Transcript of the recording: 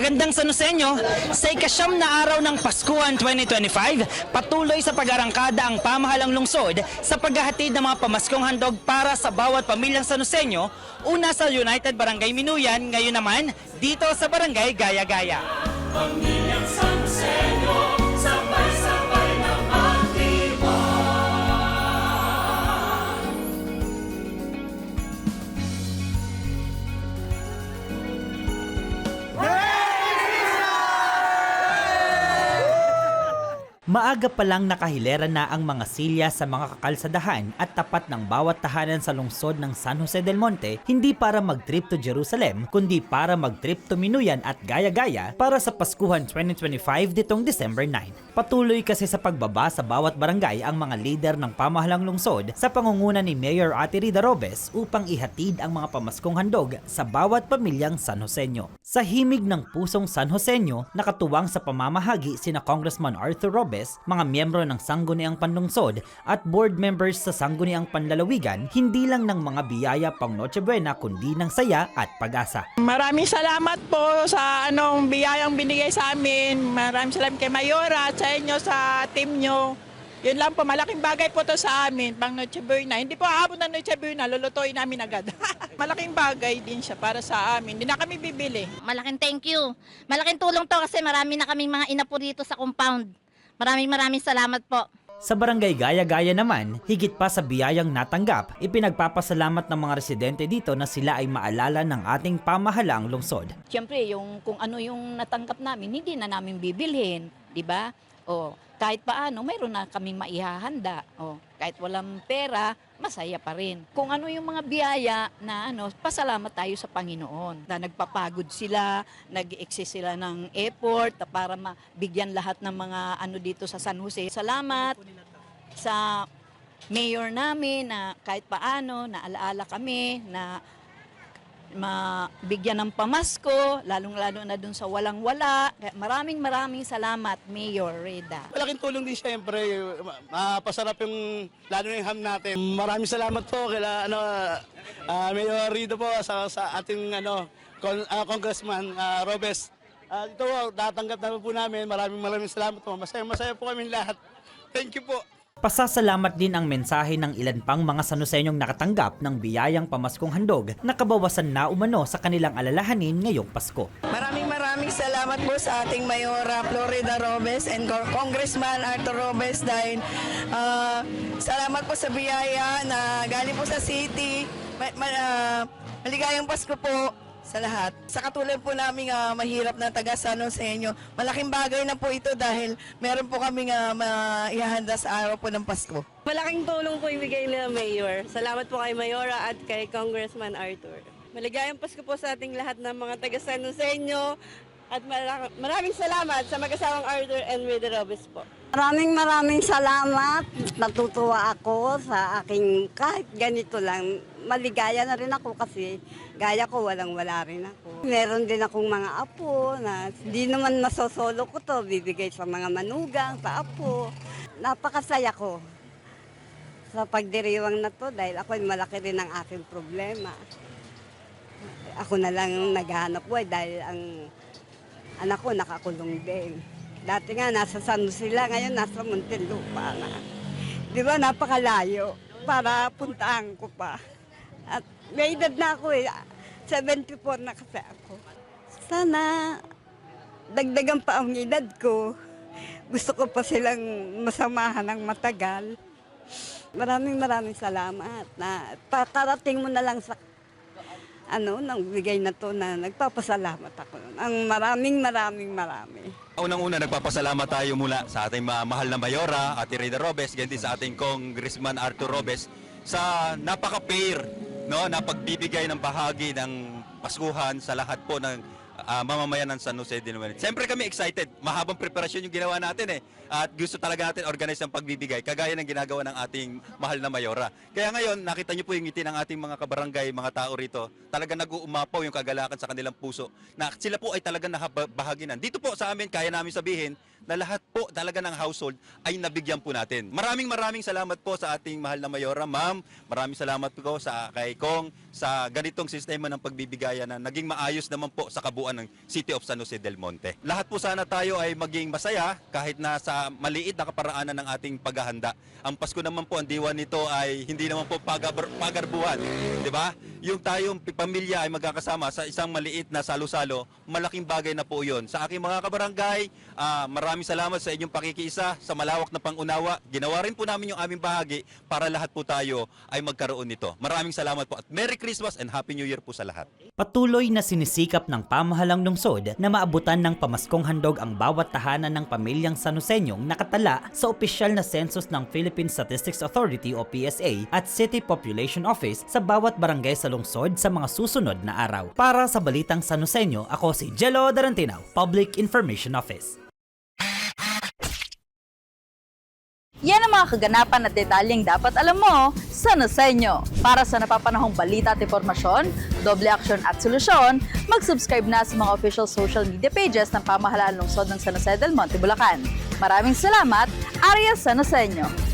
Magandang Sanusenyo, sa ikasyam na araw ng Paskuhan 2025, patuloy sa pag-arangkada ang pamahalang lungsod sa paghahatid ng mga pamaskong handog para sa bawat pamilyang Sanusenyo, una sa United Barangay Minuyan, ngayon naman dito sa Barangay Gaya-Gaya. Pamilyang Sanusenyo, sabay-sabay na magtibay. Maaga pa lang nakahilera na ang mga silya sa mga kakalsadahan at tapat ng bawat tahanan sa lungsod ng San Jose del Monte, hindi para mag-trip to Jerusalem, kundi para mag-trip to Minuyan at Gaya-Gaya para sa Paskuhan 2025 ditong December 9. Patuloy kasi sa pagbaba sa bawat barangay ang mga lider ng pamahalang lungsod sa pangunguna ni Mayor Ate Rida Robes upang ihatid ang mga pamaskong handog sa bawat pamilyang San Joseño. Sa himig ng pusong San Joseño, nakatuwang sa pamamahagi sina Congressman Arthur Robes, mga miyembro ng Sangguniang Panlungsod at board members sa Sangguniang Panlalawigan, hindi lang ng mga biyaya pang Noche Buena kundi ng saya at pag-asa. Maraming salamat po sa biyayang binigay sa amin. Maraming salamat kay Mayora at sa inyo, sa team nyo. Yun lang po, malaking bagay po to sa amin, pang Noche Buena. Hindi po aabot ng Noche Buena, lulutuin namin agad. Malaking bagay din siya para sa amin. Hindi na kami bibili. Malaking thank you. Malaking tulong to kasi marami na kaming mga inapo dito sa compound. Maraming salamat po. Sa Barangay Gaya-Gaya naman, higit pa sa biyayang natanggap, ipinagpapasalamat ng mga residente dito na sila ay maalala ng ating pamahalaang lungsod. Siyempre, kung ano yung natanggap namin, hindi na namin bibilhin, di ba? O, kahit paano, mayroon na kami maihahanda. O, kahit walang pera, masaya pa rin. Kung ano yung mga biyaya na pasalamat tayo sa Panginoon. Na nagpapagod sila, nag-exist sila ng effort para mabigyan lahat ng mga dito sa San Jose. Salamat sa mayor namin na kahit paano, naalaala kami na mabigyan ng pamasko, lalong-lalo na dun sa walang-wala. Maraming salamat, Mayor Rida. Malaking tulong din siyempre, mapasarap yung, lalo na yung ham natin. Maraming salamat po kila Mayor Rida po sa ating Congressman Robes. Ito, tatanggap na po namin. Maraming salamat po. Masaya po kami lahat. Thank you po. Pasasalamat din ang mensahe ng ilan pang mga Sanusenyong nakatanggap ng biyayang pamaskong handog na kabawasan na umano sa kanilang alalahanin ngayong Pasko. Maraming salamat po sa ating Mayora Florida Robes and Congressman Arthur Robes dahil salamat po sa biyaya na galing po sa city. Maligayang Pasko po sa lahat. Sa katulad po namin mahirap na taga San Joseño, malaking bagay na po ito dahil meron po kami maihahanda sa araw po ng Pasko. Malaking tulong po ibigay nila Mayor. Salamat po kay Mayora at kay Congressman Arthur. Maligayang Pasko po sa ating lahat ng mga taga San Joseño at maraming salamat sa mag-asawang Arthur and Rida Robes po. Maraming salamat. Natutuwa ako sa aking kahit ganito lang. Maligaya na rin ako kasi gaya ko walang-wala rin ako. Meron din akong mga apo na di naman masosolo ko to. Bibigay sa mga manugang, sa apo. Napakasaya ko sa pagdiriwang na to dahil ako malaki rin ang aking problema. Ako na lang naghahanap buhay dahil ang anak ko nakakulong din. Dati nga nasa San Jose sila, ngayon nasa Muntinlupa na. Di ba napakalayo para puntaan ko pa. At may edad na ako 74 na kasi ako. Sana dagdagan pa ang edad ko. Gusto ko pa silang masamahan ng matagal. Maraming salamat na pakarating mo na lang sa nang bigay na to na nagpapasalamat ako. Ang maraming. Unang-una, nagpapasalamat tayo mula sa ating mahal na Mayora, Ate Rida Robes, ganyan din sa ating Congressman Arthur Robes, sa napaka-fair na pagbibigay ng bahagi ng Paskuhan sa lahat po ng mamamayan ng San Jose del Monte. Siyempre kami excited. Mahabang preparasyon yung ginawa natin At gusto talaga natin organize ang pagbibigay, kagaya ng ginagawa ng ating mahal na Mayora. Kaya ngayon, nakita niyo po yung ngiti ng ating mga kabarangay, mga tao rito. Talaga nag-uumapaw yung kagalakan sa kanilang puso na sila po ay talaga nakabahaginan. Dito po sa amin, kaya namin sabihin na lahat po talaga ng household ay nabigyan po natin. Maraming salamat po sa ating mahal na Mayora, ma'am. Maraming salamat po sa kay Kong sa ganitong sistema ng pagbibigayan na naging maayos naman po sa kabuuan ng City of San Jose del Monte. Lahat po sana tayo ay maging masaya kahit na sa maliit na kaparaanan ng ating paghahanda. Ang Pasko naman po, ang diwa nito ay hindi naman po pagarbuhan, di ba? Yung tayong pamilya ay magkakasama sa isang maliit na salo-salo, malaking bagay na po yun. Sa aking mga kabarangay, maraming salamat sa inyong pakikiisa, sa malawak na pangunawa. Ginawa rin po namin yung aming bahagi para lahat po tayo ay magkaroon nito. Maraming salamat po at Merry Christmas and Happy New Year po sa lahat. Patuloy na sinisikap ng pamahalang lungsod na maabutan ng pamaskong handog ang bawat tahanan ng pamilyang Sanuseñong nakatala sa opisyal na census ng Philippine Statistics Authority o PSA at City Population Office sa bawat barangay sa lungsod sa mga susunod na araw. Para sa Balitang Sanuseño, ako si Jello Darantinaw, Public Information Office. Yan ang mga kaganapan at detalyeng dapat alam mo sa Sanuseño. Para sa napapanahong balita at informasyon, doble aksyon at solusyon, mag-subscribe na sa mga official social media pages ng pamahalaan lungsod ng San Jose del Monte, Bulacan. Maraming salamat, Arias Sanuseño.